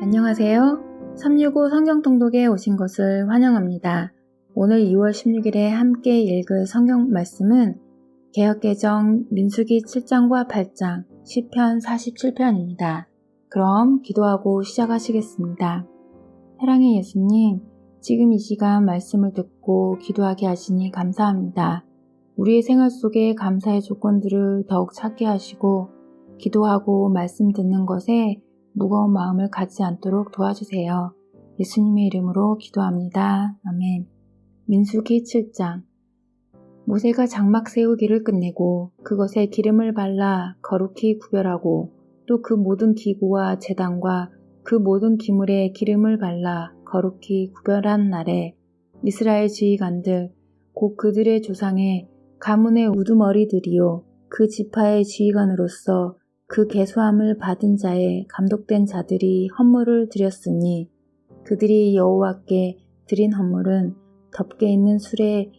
안녕하세요. 365 성경통독에 오신 것을 환영합니다. 오늘 2월 16일에 함께 읽을 성경 말씀은 개역개정 민수기 7장과 8장, 시편 47편입니다. 그럼 기도하고 시작하시겠습니다. 사랑의 예수님, 지금 이 시간 말씀을 듣고 기도하게 하시니 감사합니다. 우리의 생활 속에 감사의 조건들을 더욱 찾게 하시고 기도하고 말씀 듣는 것에 무거운 마음을 갖지 않도록 도와주세요. 예수님의 이름으로 기도합니다. 아멘. 민수기 7장. 모세가 장막 세우기를 끝내고 그것에 기름을 발라 거룩히 구별하고 또 그 모든 기구와 제단과 그 모든 기물에 기름을 발라 거룩히 구별한 날에 이스라엘 지휘관들 곧 그들의 조상의 가문의 우두머리들이요 그 지파의 지휘관으로서 그 계수함을 받은 자의 감독된 자들이 헌물을 드렸으니 그들이 여호와께 드린 헌물은 덮개 있는 수레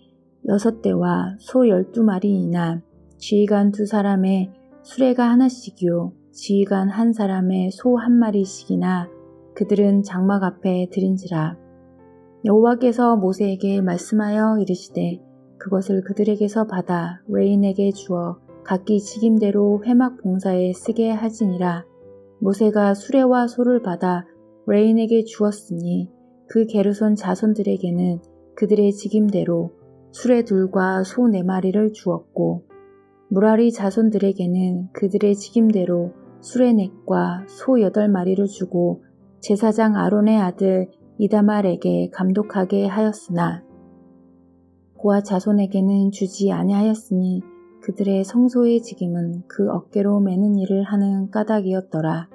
6대와 소 12마리이나 지휘관 2사람의 수레가 하나씩이요 지휘관 1사람의 소 1마리씩이나 그들은 장막 앞에 드린지라. 여호와께서 모세에게 말씀하여 이르시되 그것을 그들에게서 받아 레인에게 주어 각기 직임대로 회막 봉사에 쓰게 하지니라. 모세가 수레와 소를 받아 레인에게 주었으니 그 게르손 자손들에게는 그들의 직임대로 수레 2과 소 4마리를 주었고 무라리 자손들에게는 그들의 직임대로 수레 4과 소 8마리를 주고 제사장 아론의 아들 이다말에게 감독하게 하였으나 고아 자손에게는 주지 아니하였으니 그들의 성소의 직임은 그 어깨로 매는 일을 하는 까닭이었더라.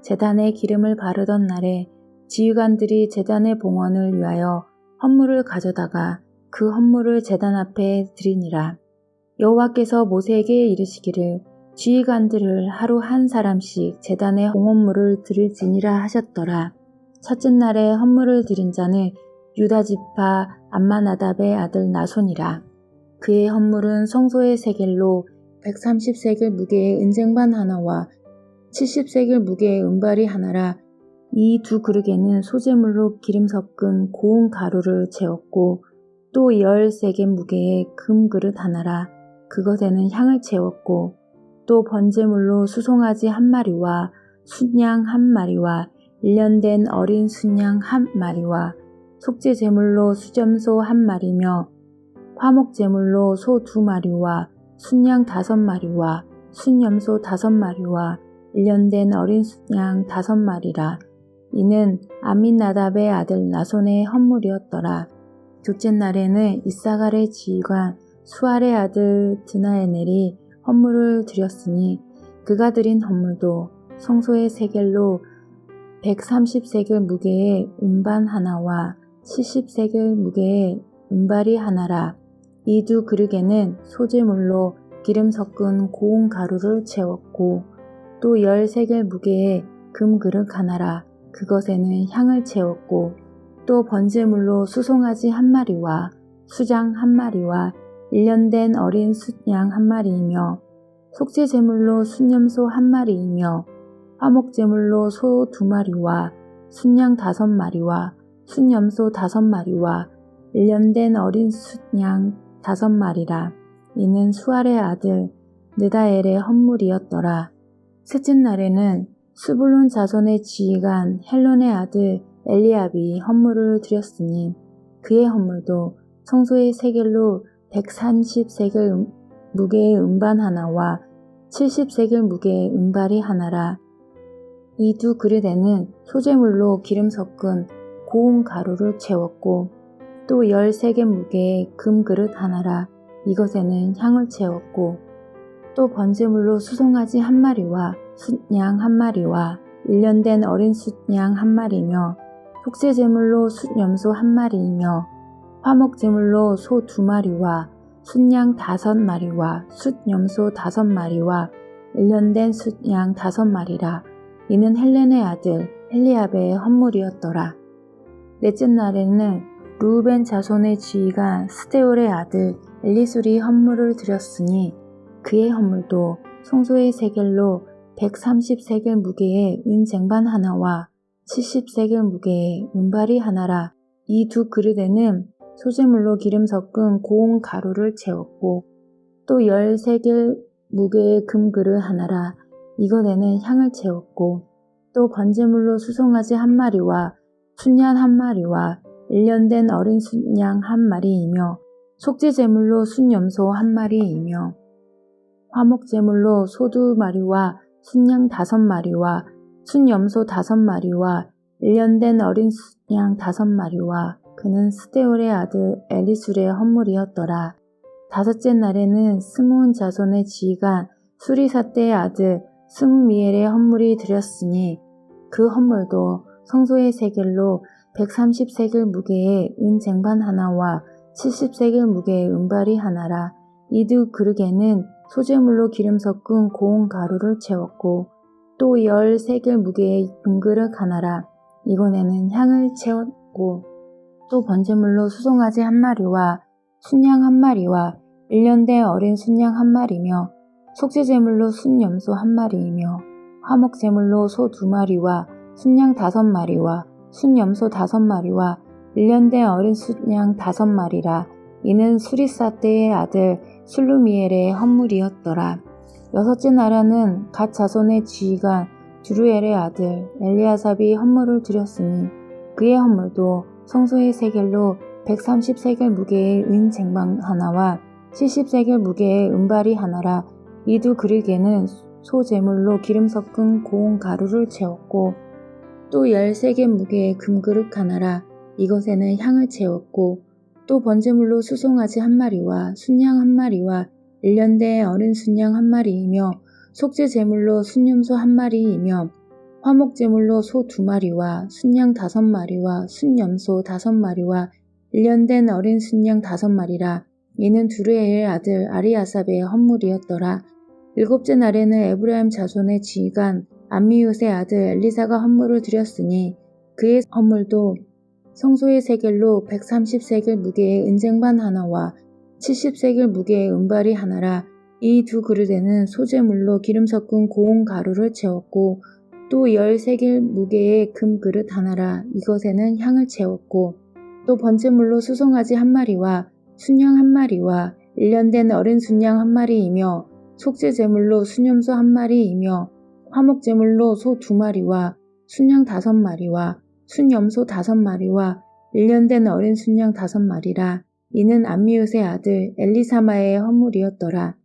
제단에 기름을 바르던 날에 지휘관들이 제단의 봉헌을 위하여 헌물을 가져다가 그 헌물을 제단 앞에 드리니라. 여호와께서 모세에게 이르시기를 지휘관들을 하루 1사람씩 제단의 봉헌물을 드릴지니라 하셨더라. 첫째 날에 헌물을 드린 자는 유다 지파 암마나답의 아들 나손이라. 그의 헌물은 성소의 세겔로 130세겔 무게의 은쟁반 하나와 70세겔 무게의 은발이 하나라. 이 2 그릇에는 소재물로 기름 섞은 고운 가루를 채웠고 또 10세겔 무게의 금 그릇 하나라. 그것에는 향을 채웠고 또 번제물로 수송아지 1마리와 순양 1마리와 1년 된 어린 순양 1마리와 속죄 제물로 수점소 1마리며 화목제물로 소 2마리와 순양 5마리와 순염소 5마리와 1년 된 어린 순양 5마리라. 이는 아민나답의 아들 나손의 헌물이었더라. 둘째 날에는 이사갈의 지휘관 수알의 아들 드나에넬이 헌물을 드렸으니 그가 드린 헌물도 성소의 세겔로 130세겔 무게의 은반 하나와 70세겔 무게의 은발이 하나라. 이 2 그릇에는 소재물로 기름 섞은 고운 가루를 채웠고 또 10세겔 무게의 금 그릇 하나라. 그것에는 향을 채웠고 또 번제물로 수송아지 1마리와 수장 1마리와 1년 된 어린 순양 1마리이며 속죄 제물로 순염소 1마리이며 화목제물로 소 2마리와 순양 5마리와 순염소 5마리와 1년 된 어린 순양 5마리라. 이는 수알의 아들 느다엘의 헌물이었더라. 셋째 날에는 스불론 자손의 지휘관 헬론의 아들 엘리압이 헌물을 드렸으니 그의 헌물도 성소의 세겔로 130세겔 무게의 은반 하나와 70세겔 무게의 은발이 하나라. 이 2 그릇에는 소재물로 기름 섞은 고운 가루를 채웠고 또 10세겔 무게의 금 그릇 하나라. 이것에는 향을 채웠고 또 번제물로 수송아지 1마리와 순양 1마리와 1년 된 어린 순양 1마리며 속죄 제물로 순염소 1마리이며 화목제물로 소 2마리와 순양 5마리와 순염소 5마리와 1년 된 순양 5마리라. 이는 헬렌의 아들 헬리압의 헌물이었더라. 넷째 날에는 루우벤 자손의 지휘관 스데올의 아들 엘리술이 헌물을 드렸으니 그의 헌물도 성소의 세겔로 130세겔 무게의 은쟁반 하나와 70세겔 무게의 은발이 하나라. 이 두 그릇에는 소재물로 기름 섞은 고운 가루를 채웠고 또 10세겔 무게의 금그릇 하나라. 이것에는 향을 채웠고 또 번제물로 수송아지 한 마리와 순양 한 마리와 1년 된 어린 순양 한 마리이며 속죄제물로 순염소 한 마리이며 화목제물로 소 2마리와 순양 5마리와 순염소 5마리와 1년 된 어린 순양 5마리와 그는 스데울의 아들 엘리술의 헌물이었더라. 다섯째 날에는 스므온 자손의 지휘관 수리사떼의 아들 스므미엘의 헌물이 드렸으니 그 헌물도 성소의 세겔로 130세겔 무게의 은 쟁반 하나와 70세겔 무게의 은발이 하나라. 이 두 그릇에는 소재물로 기름 섞은 고운 가루를 채웠고 또 10세겔 무게의 금그릇 하나라. 이곳에는 향을 채웠고 또 번제물로 수송아지 한 마리와 순양 한 마리와 1년 된 어린 순양 한 마리며 속죄제물로 순염소 한 마리이며 화목제물로 소 2마리와 순양 5마리와 순염소 5마리와 1년 된 어린 순양 5마리라. 이는 수리사떼의 아들 술루미엘의 헌물이었더라. 여섯째 날에는 갓 자손의 지휘관 두루엘의 아들 엘리아삽이 헌물을 드렸으니 그의 헌물도 성소의 세겔로 130세겔 무게의 은 쟁반 하나와 70세겔 무게의 은발이 하나라. 이 두 그릇에는 소제물로 기름 섞은 고운 가루를 채웠고 또 10세겔 무게의 금그릇 하나라. 이것에는 향을 채웠고 또 번제물로 수송아지 한 마리와 순양 한 마리와 1년 된 어린 순양 한 마리이며 속죄제물로 순염소 한 마리이며 화목제물로 소 2마리와 순양 5마리와 순염소 5마리와 1년 된 어린 순양 5마리라. 이는 두르엘의 아들 아리아삽의 헌물이었더라. 일곱째 날에는 에브라임 자손의 지휘관 암미웃의 아들 엘리사가 헌물을 드렸으니 그의 헌물도 성소의 세겔로 130세겔 무게의 은쟁반 하나와 70세겔 무게의 은발이 하나라. 이 두 그릇에는 소재물로 기름 섞은 고운 가루를 채웠고 또 10세겔 무게의 금그릇 하나라. 이것에는 향을 채웠고 또 번제물로 수송아지 한 마리와 순양 한 마리와 1년 된 어린 순양 한 마리이며 속죄제물로 순염소 한 마리이며 화목제물로 소 2마리와 순양 5마리와 순염소 5마리와 1년 된 어린 순양 5마리라. 이는 암미웃의 아들 엘리사마의 헌물이었더라.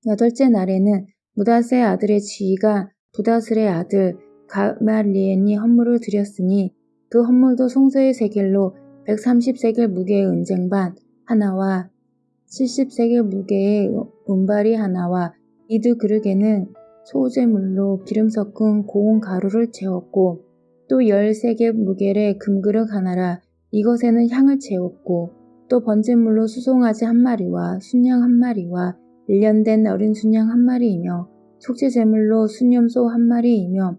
여덟째 날에는 무다스의 아들의 지휘가 부다슬의 아들 가말리엔이 헌물을 드렸으니 그 헌물도 성소의 세겔로 130세겔 무게의 은쟁반 하나와 70세겔 무게의 은발이 하나와 이 두 그릇에는 소재물로 기름 섞은 고운 가루를 채웠고 또 10세겔 무게의 금그릇 하나라. 이것에는 향을 채웠고 또 번제물로 수송아지 한 마리와 순양 한 마리와 1년 된 어린 순양 한 마리이며 속죄제물로 순염소 한 마리이며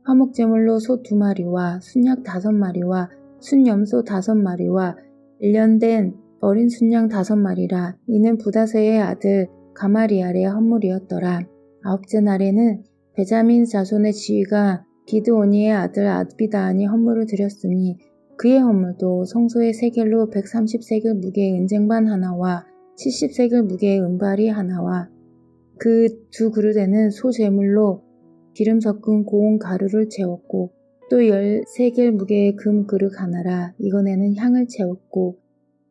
화목제물로 소 2마리와 순양 5마리와 순염소 5마리와 1년 된 어린 순양 5마리라. 이는 부다세의 아들 가마리알의 헌물이었더라. 아홉째 날에는 베자민 자손의 지휘가 기드오니의 아들 아비다안이 헌물을 드렸으니 그의 헌물도 성소의 세겔로 130세겔 무게의 은쟁반 하나와 70세겔 무게의 은발이 하나와 그 두 그릇에는 소제물로 기름 섞은 고운 가루를 채웠고 또 10세겔 무게의 금그릇 하나라. 이것에는 향을 채웠고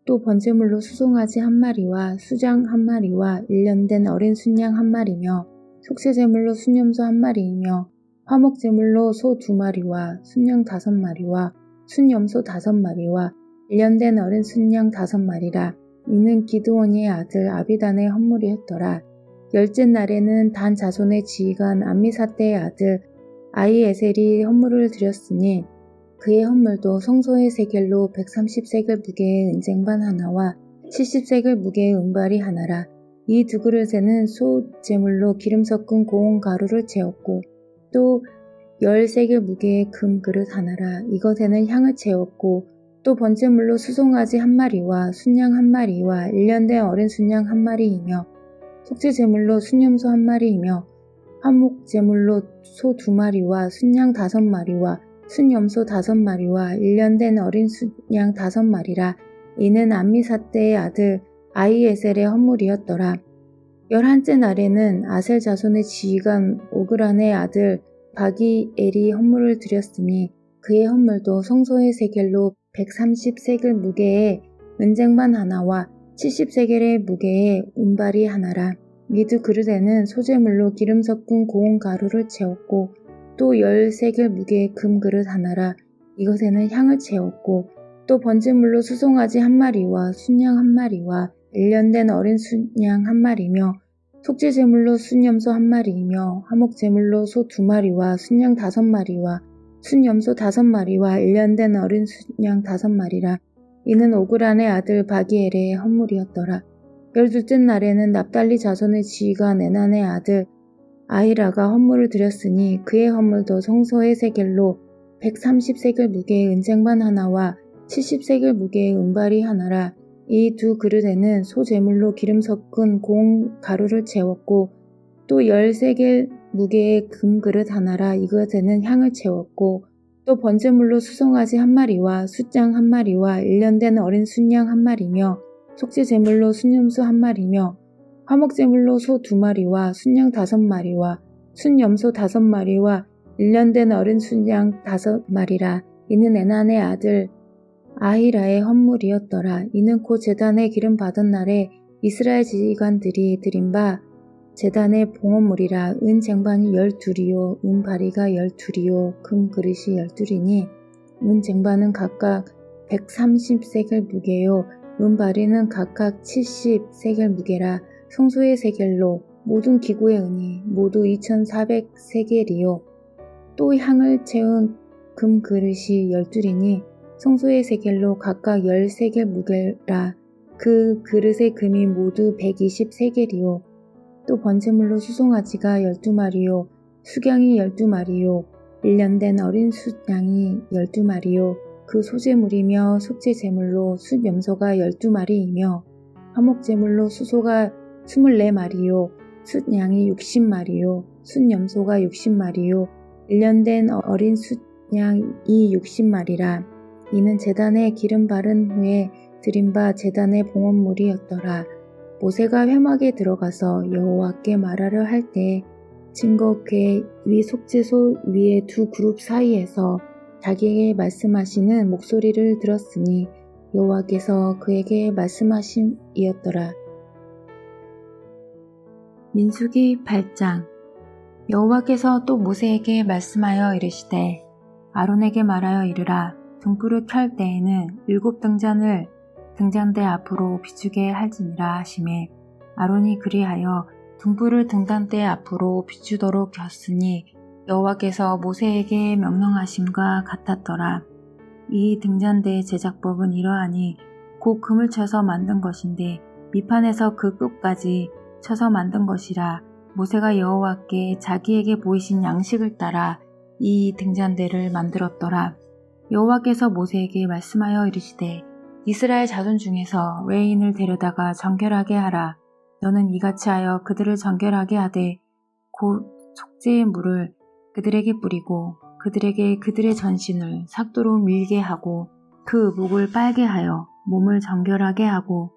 또 번제물로 수송아지 한 마리와 수장 한 마리와 1년 된 어린 순양 한 마리며 속죄제물로 순염소 한 마리이며 화목제물로 소 2마리와 순양 5마리와 순염소 5마리와 1년 된 어린 순양 5마리라. 이는 기드온의 아들 아비단의 헌물이었더라. 열째 날에는 단 자손의 지휘관 암미사떼의 아들 아히에셀이 헌물을 드렸으니 그의 헌물도 성소의 세겔로 130세겔 무게의 은쟁반 하나와 70세겔 무게의 은발이 하나라. 이 두 그릇에는 소제물로 기름 섞은 고운 가루를 채웠고 또 10세겔 무게의 금그릇 하나라. 이것에는 향을 채웠고 또 번제물로 수송아지 한 마리와 순양 한 마리와 1년 된 어린 순양 한 마리이며 속죄제물로 순염소 한 마리이며 화목제물로 소 2마리와 순양 5마리와 순염소 5마리와 1년 된 어린 순양 5마리라. 이는 암미사대의 아들 아히에셀의 헌물이었더라. 11째 날에는 아셀 자손의 지휘관 오그란의 아들 바기엘이 헌물을 드렸으니 그의 헌물도 성소의 세겔로 130세겔 무게의 은쟁반 하나와 70세겔의 무게의 은발이 하나라. 이 두 그릇에는 소재물로 기름 섞은 고운 가루를 채웠고 또 10세겔 무게의 금 그릇 하나라. 이것에는 향을 채웠고 또 번제물로 수송아지 1마리와 순양 1마리와 1년 된 어린 순양 1마리며 속죄제물로 순염소 1마리이며 화목제물로 소 2마리와 순양 5마리와 순염소 5마리와 1년 된 어린 순양 5마리라. 이는 오그란의 아들 바기엘의 헌물이었더라. 12째 날에는 납달리 자손의 지휘관 에난의 아들 아히라가 헌물을 드렸으니 그의 헌물도 성소의 세겔로 130세겔 무게의 은쟁반 하나와 70세겔 무게의 은발이 하나라. 이 두 그릇에는 소제물로 기름 섞은 고운 가루를 채웠고 또 10세겔 무게의 금 그릇 하나라. 이것에는 향을 채웠고 또 번제물로 수송아지 1마리와 숫양 1마리와 1년 된 어린 순양 1마리며 속죄제물로 순염소 1마리며 화목제물로 소 2마리와 순양 5마리와 순염소 5마리와 1년 된 어린 순양 5마리라. 이는 에난의 아들 아히라의 헌물이었더라. 이는 곧 제단에 기름 받은 날에 이스라엘 지휘관들이 드린 바 제단의 봉헌물이라. 은 쟁반이 12이요 은 바리가 12이요 금 그릇이 12이니 은 쟁반은 각각 130세겔 무게요 은 바리는 각각 70세겔 무게라. 성소의 세겔로 모든 기구의 은이 모두 2400세겔이요 또 향을 채운 금 그릇이 12이니 성소의 세겔로 각각 10세겔 무게라. 그 그릇의 금이 모두 120세겔이요 또 번제물로 수송아지가 12마리요 수경이 12마리요 1년 된 어린 숫양이 12마리요 그 소제물이며 속죄제물로 숫염소가 12마리이며 화목제물로 수소가 24마리요 숫양이 60마리요 숫염소가 60마리요 1년 된 어린 숫양이 60마리라. 이는 제단에 기름 바른 후에 드린 바 제단의 봉헌물이었더라. 모세가 회막에 들어가서 여호와께 말하려 할 때 증거궤 위 속죄소 위의 두 그룹 사이에서 자기에게 말씀하시는 목소리를 들었으니 여호와께서 그에게 말씀하심이었더라. 민수기 8장. 여호와께서 또 모세에게 말씀하여 이르시되 아론에게 말하여 이르라. 등불을 켤 때에는 7 등잔을 등잔대 앞으로 비추게 할지니라 하시매 아론이 그리하여 등불을 등잔대 앞으로 비추도록 켰으니 여호와께서 모세에게 명령하심과 같았더라. 이 등잔대의 제작법은 이러하니 곧 금을 쳐서 만든 것인데 밑판에서 그 끝까지 쳐서 만든 것이라. 모세가 여호와께 자기에게 보이신 양식을 따라 이 등잔대를 만들었더라. 여호와께서 모세에게 말씀하여 이르시되 이스라엘 자손 중에서 레인을 데려다가 정결하게 하라. 너는 이같이 하여 그들을 정결하게 하되 곧 속죄의 물을 그들에게 뿌리고 그들에게 그들의 전신을 삭도로 밀게 하고 그 목을 빨게 하여 몸을 정결하게 하고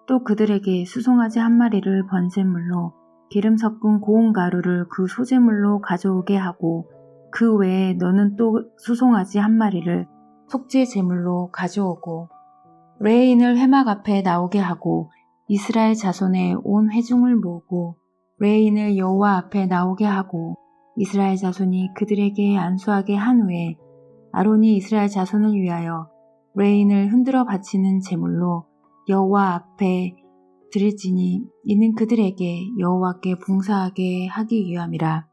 또 그들에게 수송아지 1마리를 번제물로 기름 섞은 고운 가루를 그 소제물로 가져오게 하고 그 외에 너는 또 수송아지 1마리를 속죄 제물로 가져오고 레인을 회막 앞에 나오게 하고 이스라엘 자손의 온 회중을 모으고 레인을 여호와 앞에 나오게 하고 이스라엘 자손이 그들에게 안수하게 한 후에 아론이 이스라엘 자손을 위하여 레인을 흔들어 바치는 제물로 여호와 앞에 드릴지니 이는 그들에게 여호와께 봉사하게 하기 위함이라.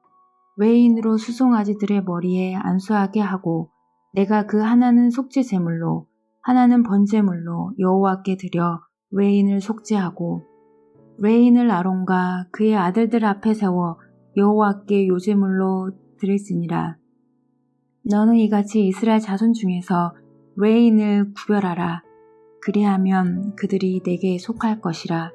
레인으로 수송아지들의 머리에 안수하게 하고 내가 그 하나는 속죄 제물로 하나는 번제물로 여호와께 드려 레인을 속죄하고 레인을 아론과 그의 아들들 앞에 세워 여호와께 요제물로 드릴지니라. 너는 이같이 이스라엘 자손 중에서 레인을 구별하라. 그리하면 그들이 내게 속할 것이라.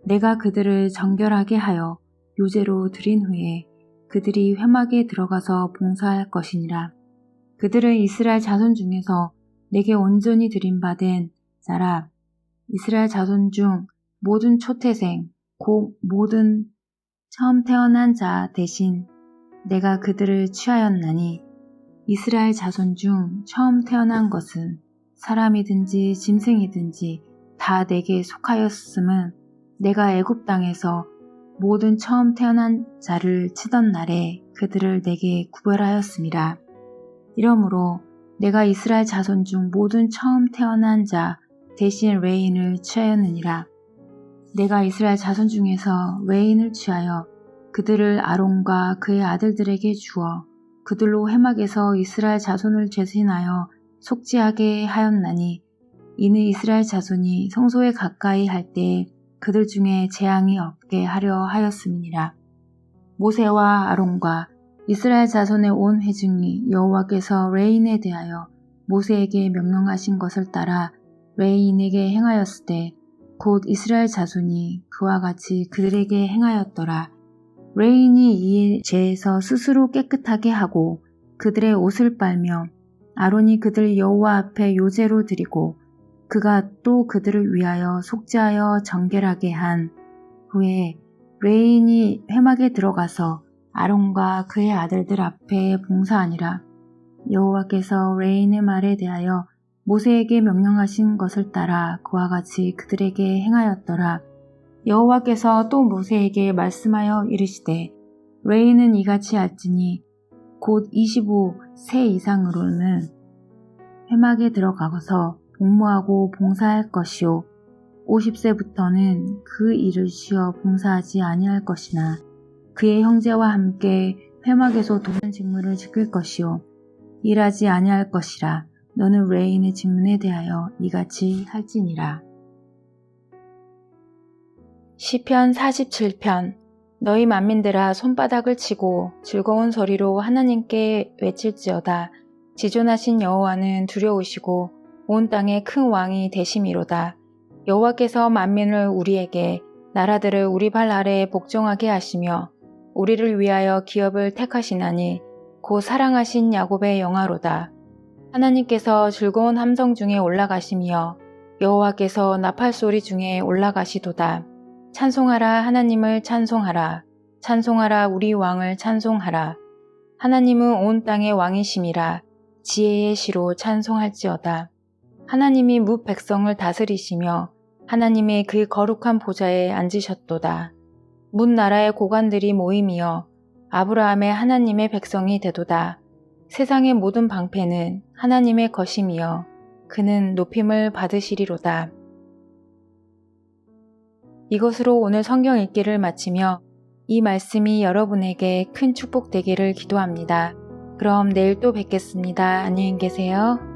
내가 그들을 정결하게 하여 요제로 드린 후에 그들이 회막에 들어가서 봉사할 것이니라. 그들은 이스라엘 자손 중에서 내게 온전히 드림받은 자라. 이스라엘 자손 중 모든 초태생, 곧 모든 처음 태어난 자 대신 내가 그들을 취하였나니 이스라엘 자손 중 처음 태어난 것은 사람이든지 짐승이든지 다 내게 속하였음은 내가 애굽 땅에서 모든 처음 태어난 자를 치던 날에 그들을 내게 구별하였음이라. 이러므로 내가 이스라엘 자손 중 모든 처음 태어난 자 대신 레인을 취하였느니라. 내가 이스라엘 자손 중에서 레인을 취하여 그들을 아론과 그의 아들들에게 주어 그들로 회막에서 이스라엘 자손을 죄신하여 속죄하게 하였나니 이는 이스라엘 자손이 성소에 가까이 할 때에 그들 중에 재앙이 없게 하려 하였음이니라. 모세와 아론과 이스라엘 자손의 온 회중이 여호와께서 레인에 대하여 모세에게 명령하신 것을 따라 레인에게 행하였을 때 곧 이스라엘 자손이 그와 같이 그들에게 행하였더라. 레인이 이 죄에서 스스로 깨끗하게 하고 그들의 옷을 빨며 아론이 그들 여호와 앞에 요제로 드리고 그가 또 그들을 위하여 속죄하여 정결하게 한 후에 레인이 회막에 들어가서 아론과 그의 아들들 앞에 봉사하니라. 여호와께서 레인의 말에 대하여 모세에게 명령하신 것을 따라 그와 같이 그들에게 행하였더라. 여호와께서 또 모세에게 말씀하여 이르시되 레인은 이같이 할지니 곧 25세 이상으로는 회막에 들어가서 복무하고 봉사할 것이요 50세부터는 그 일을 쉬어 봉사하지 아니할 것이나 그의 형제와 함께 회막에서 도전 직무를 지킬 것이요 일하지 아니할 것이라. 너는 레인의 직분에 대하여 이같이 할지니라. 시편 47편. 너희 만민들아 손바닥을 치고 즐거운 소리로 하나님께 외칠지어다. 지존하신 여호와는 두려우시고 온 땅의 큰 왕이 되심이로다. 여호와께서 만민을 우리에게 나라들을 우리 발 아래에 복종하게 하시며 우리를 위하여 기업을 택하시나니 곧 사랑하신 야곱의 영화로다. 하나님께서 즐거운 함성 중에 올라가시며 여호와께서 나팔소리 중에 올라가시도다. 찬송하라 하나님을 찬송하라. 찬송하라 우리 왕을 찬송하라. 하나님은 온 땅의 왕이심이라. 지혜의 시로 찬송할지어다. 하나님이 뭇 백성을 다스리시며 하나님의 그 거룩한 보좌에 앉으셨도다. 뭇 나라의 고관들이 모임이여 아브라함의 하나님의 백성이 되도다. 세상의 모든 방패는 하나님의 것임이여 그는 높임을 받으시리로다. 이것으로 오늘 성경 읽기를 마치며 이 말씀이 여러분에게 큰 축복 되기를 기도합니다. 그럼 내일 또 뵙겠습니다. 안녕히 계세요.